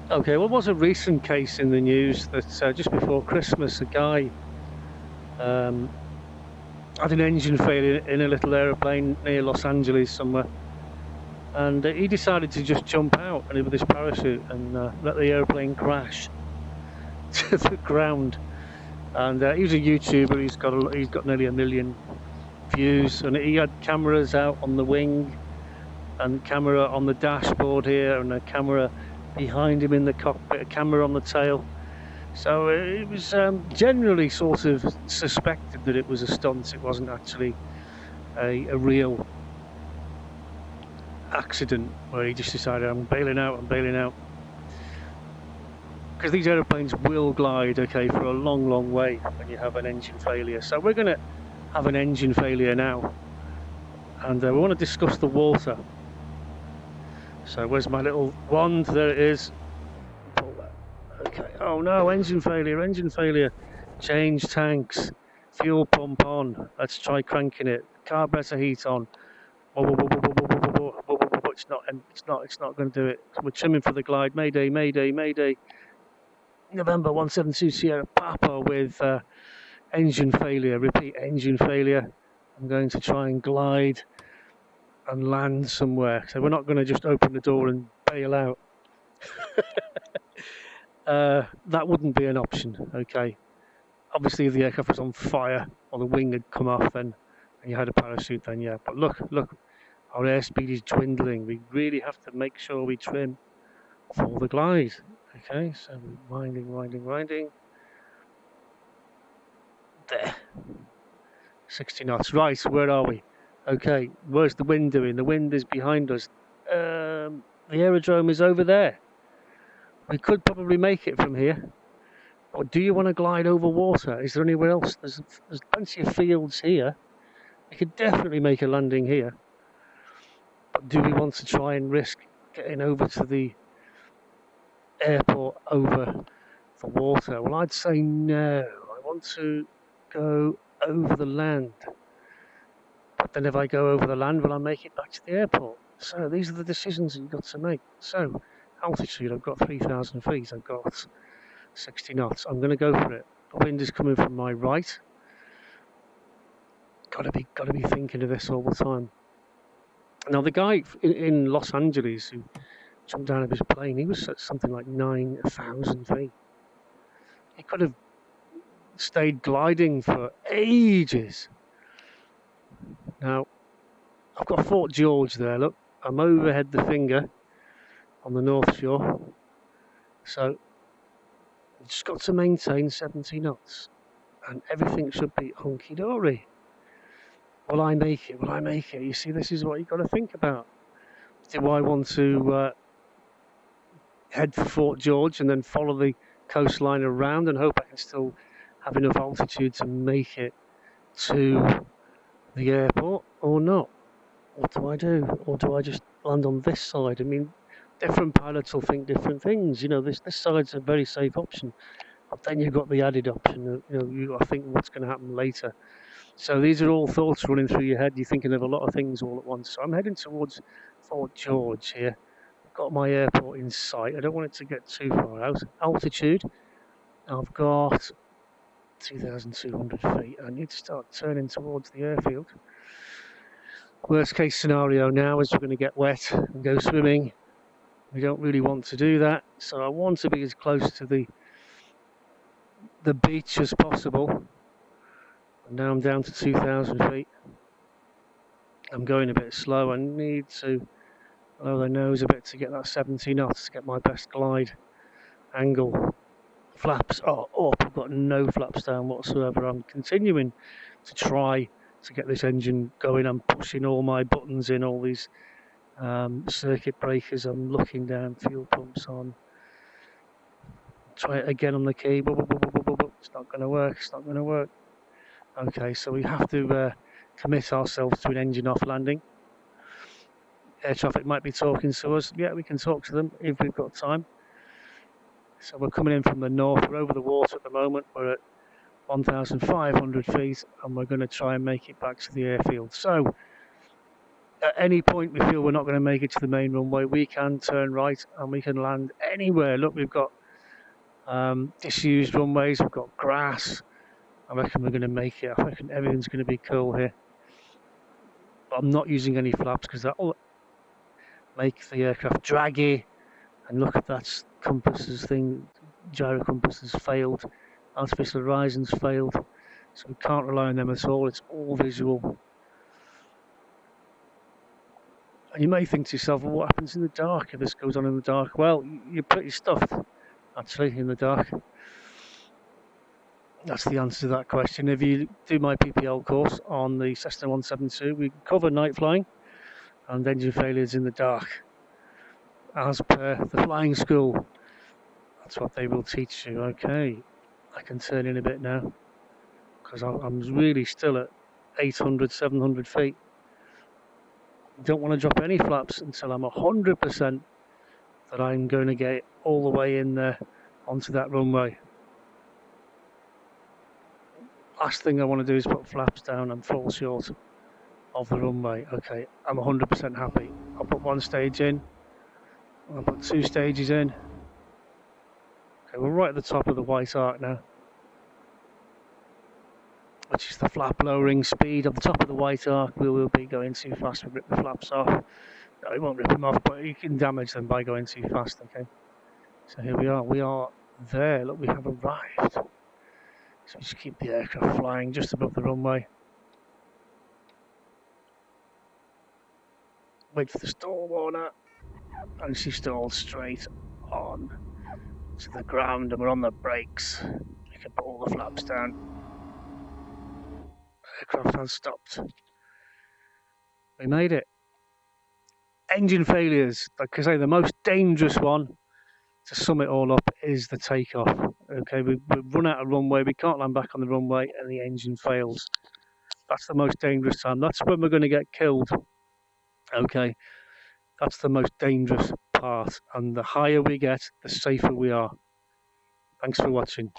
Okay, well, there was a recent case in the news that just before Christmas, a guy um, had an engine failure in a little aeroplane near Los Angeles somewhere, and he decided to just jump out and with his parachute and let the airplane crash to the ground. And he's a YouTuber. He's got nearly 1 million views, and he had cameras out on the wing and camera on the dashboard here, and a camera behind him in the cockpit, a camera on the tail. So it was generally sort of suspected that it was a stunt. It wasn't actually a real accident where he just decided, I'm bailing out. Because these aeroplanes will glide, okay, for a long, long way when you have an engine failure. So we're going to have an engine failure now, and we want to discuss the water. So where's my little wand? There it is. Pull that. Okay. Oh no, engine failure. Change tanks. Fuel pump on. Let's try cranking it. Carburetor heat on. It's not going to do it. We're trimming for the glide. Mayday. November 172 Sierra Papa with engine failure. Repeat, engine failure. I'm going to try and glide and land somewhere. So we're not going to just open the door and bail out. That wouldn't be an option, okay? Obviously, if the aircraft was on fire or the wing had come off and you had a parachute, then yeah. But look, our airspeed is dwindling. We really have to make sure we trim for the glide. Okay, so we're winding. There. 60 knots. Right, where are we? Okay, where's the wind doing? The wind is behind us. The aerodrome is over there. We could probably make it from here. Or do you want to glide over water? Is there anywhere else? There's plenty of fields here. We could definitely make a landing here. But do we want to try and risk getting over to the airport over the water? Well, I'd say no. I want to go over the land. But then if I go over the land, will I make it back to the airport? So these are the decisions that you've got to make. So altitude, I've got 3,000 feet. I've got 60 knots. I'm going to go for it. The wind is coming from my right. Got to be thinking of this all the time. Now the guy in Los Angeles who jumped out of his plane, he was at something like 9,000 feet. He could have stayed gliding for ages. Now I've got Fort George there. Look, I'm overhead the finger on the North Shore. So I've just got to maintain 70 knots, and everything should be hunky-dory. Will I make it? You see, this is what you've got to think about. Do I want to head for Fort George and then follow the coastline around and hope I can still have enough altitude to make it to the airport, or not? What do I do? Or do I just land on this side? I mean, different pilots will think different things. You know, this side's a very safe option, but then you've got the added option of, you got to think what's going to happen later. So these are all thoughts running through your head. You're thinking of a lot of things all at once. So I'm heading towards Fort George here. I've got my airport in sight. I don't want it to get too far out. Altitude, I've got 2,200 feet. I need to start turning towards the airfield. Worst case scenario now is we're going to get wet and go swimming. We don't really want to do that. So I want to be as close to the beach as possible. Now I'm down to 2,000 feet. I'm going a bit slow. I need to blow the nose a bit to get that 70 knots to get my best glide angle. Flaps are up. I've got no flaps down whatsoever. I'm continuing to try to get this engine going. I'm pushing all my buttons in, all these circuit breakers. I'm looking down, fuel pumps on. Try it again on the key. It's not going to work. Okay, so we have to commit ourselves to an engine off landing. Air traffic might be talking to us. Yeah, we can talk to them if we've got time. So we're coming in from the north. We're over the water at the moment. We're at 1,500 feet, and we're going to try and make it back to the airfield. So at any point we feel we're not going to make it to the main runway, we can turn right and we can land anywhere. Look, we've got disused runways, we've got grass. I reckon we're going to make it. I reckon everything's going to be cool here. But I'm not using any flaps because that'll make the aircraft draggy. And look at that compasses thing, gyro compass has failed, artificial horizons failed. So we can't rely on them at all, it's all visual. And you may think to yourself, well, what happens in the dark if this goes on in the dark? Well, you're pretty stuffed, actually, in the dark. That's the answer to that question. If you do my PPL course on the Cessna 172, we cover night flying and engine failures in the dark. As per the flying school, that's what they will teach you. Okay, I can turn in a bit now because I'm really still at 800, 700 feet. Don't want to drop any flaps until I'm 100% that I'm going to get all the way in there onto that runway. Last thing I want to do is put flaps down and fall short of the runway. Okay, I'm 100% happy. I'll put one stage in. I'll put 2 stages in. Okay, we're right at the top of the white arc now, which is the flap lowering speed. At the top of the white arc, we will be going too fast. We'll rip the flaps off. No, it won't rip them off, but you can damage them by going too fast. Okay, so here we are. We are there. Look, we have arrived. So just keep the aircraft flying just above the runway. Wait for the stall warner, and she stalls straight on to the ground, and we're on the brakes. We can put all the flaps down. Aircraft has stopped. We made it. Engine failures, like I say, the most dangerous one to sum it all up is the takeoff. Okay, we run out of runway, we can't land back on the runway, and the engine fails. That's the most dangerous time. That's when we're going to get killed. Okay, that's the most dangerous part, and the higher we get, the safer we are. Thanks for watching.